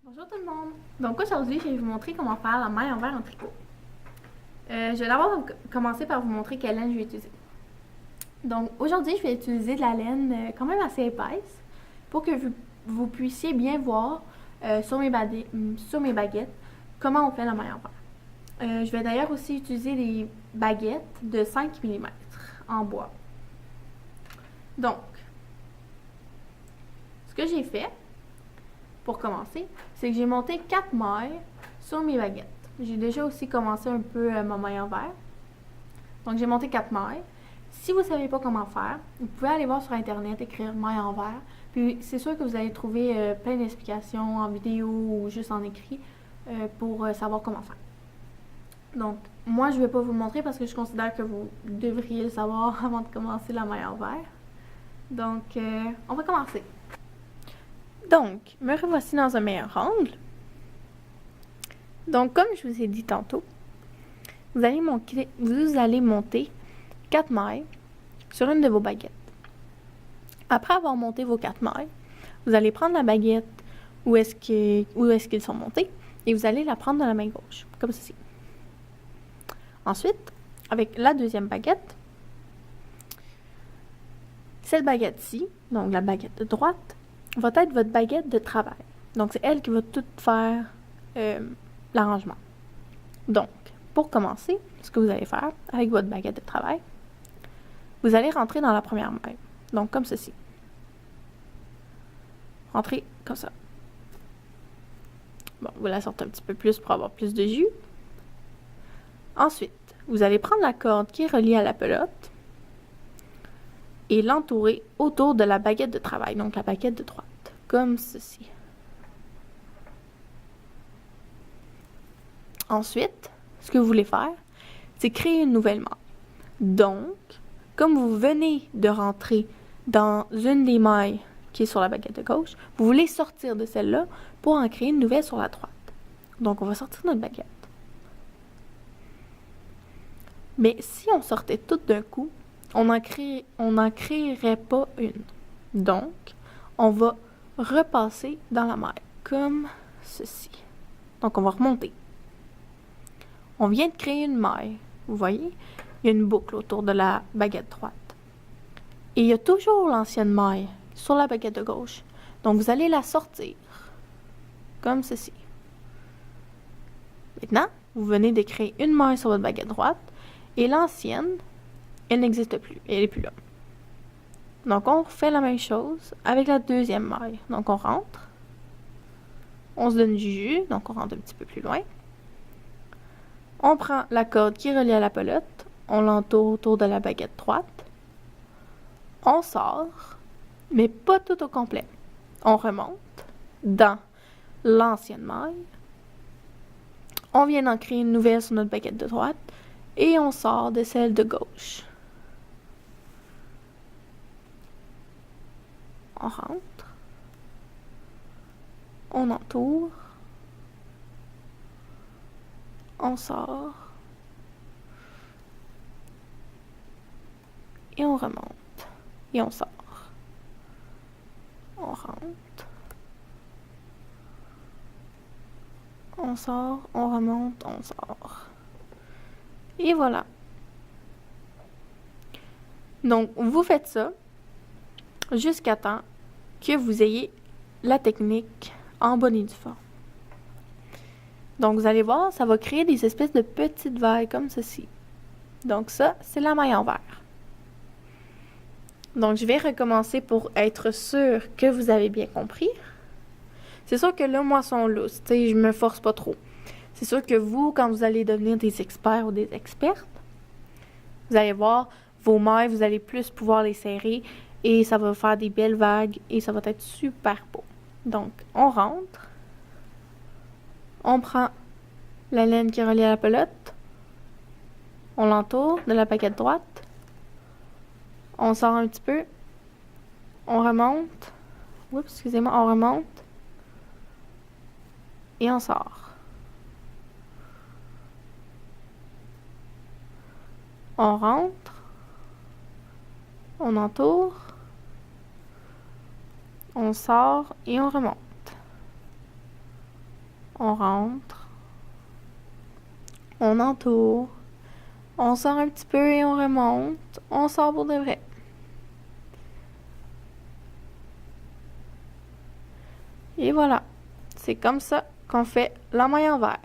Bonjour tout le monde! Donc aujourd'hui, je vais vous montrer comment faire la maille envers en tricot. Je vais d'abord commencer par vous montrer quelle laine je vais utiliser. Donc aujourd'hui, je vais utiliser de la laine quand même assez épaisse pour que vous puissiez bien voir sur mes baguettes comment on fait la maille envers. Je vais d'ailleurs aussi utiliser des baguettes de 5 mm en bois. Donc, ce que j'ai fait, pour commencer, c'est que j'ai monté 4 mailles sur mes baguettes. J'ai déjà aussi commencé un peu ma maille envers. Donc j'ai monté 4 mailles. Si vous ne savez pas comment faire, vous pouvez aller voir sur internet, écrire maille envers. Puis c'est sûr que vous allez trouver plein d'explications en vidéo ou juste en écrit pour savoir comment faire. Donc moi je ne vais pas vous le montrer parce que je considère que vous devriez le savoir avant de commencer la maille envers. Donc on va commencer. Donc, me revoici dans un meilleur angle. Donc, comme je vous ai dit tantôt, vous allez monter 4 mailles sur une de vos baguettes. Après avoir monté vos 4 mailles, vous allez prendre la baguette où est-ce qu'ils sont montés et vous allez la prendre dans la main gauche, comme ceci. Ensuite, avec la deuxième baguette, cette baguette-ci, donc la baguette de droite, va être votre baguette de travail. Donc, c'est elle qui va tout faire l'arrangement. Donc, pour commencer, ce que vous allez faire avec votre baguette de travail, vous allez rentrer dans la première maille. Donc, comme ceci. Rentrez comme ça. Bon, vous la sortez un petit peu plus pour avoir plus de jus. Ensuite, vous allez prendre la corde qui est reliée à la pelote et l'entourer autour de la baguette de travail, donc la baguette de droite, comme ceci. Ensuite, ce que vous voulez faire, c'est créer une nouvelle maille. Donc, comme vous venez de rentrer dans une des mailles qui est sur la baguette de gauche, vous voulez sortir de celle-là pour en créer une nouvelle sur la droite. Donc, on va sortir notre baguette. Mais si on sortait toutes d'un coup, on n'en créerait pas une. Donc, on va repasser dans la maille, comme ceci. Donc, on va remonter. On vient de créer une maille. Vous voyez? Il y a une boucle autour de la baguette droite. Et il y a toujours l'ancienne maille sur la baguette de gauche. Donc, vous allez la sortir, comme ceci. Maintenant, vous venez de créer une maille sur votre baguette droite. Et l'ancienne, elle n'existe plus. Elle n'est plus là. Donc, on refait la même chose avec la deuxième maille. Donc, on rentre. On se donne du jus. Donc, on rentre un petit peu plus loin. On prend la corde qui est reliée à la pelote. On l'entoure autour de la baguette droite. On sort, mais pas tout au complet. On remonte dans l'ancienne maille. On vient d'en créer une nouvelle sur notre baguette de droite. Et on sort de celle de gauche. On rentre. On entoure. On sort. Et on remonte. Et on sort. On rentre. On sort, on remonte, on sort. Et voilà. Donc, vous faites ça jusqu'à temps que vous ayez la technique en bonne et due forme. Donc, vous allez voir, ça va créer des espèces de petites vagues comme ceci. Donc, ça, c'est la maille envers. Donc, je vais recommencer pour être sûr que vous avez bien compris. C'est sûr que là, moi, sont lousses. Tu sais, je me force pas trop. C'est sûr que vous, quand vous allez devenir des experts ou des expertes, vous allez voir vos mailles, vous allez plus pouvoir les serrer et ça va faire des belles vagues et ça va être super beau. Donc, on rentre. On prend la laine qui est reliée à la pelote. On l'entoure de la baguette droite. On sort un petit peu. On remonte. Oups, excusez-moi, on remonte. Et on sort. On rentre. On entoure. On sort et on remonte. On rentre. On entoure. On sort un petit peu et on remonte. On sort pour de vrai. Et voilà. C'est comme ça qu'on fait la maille en vert.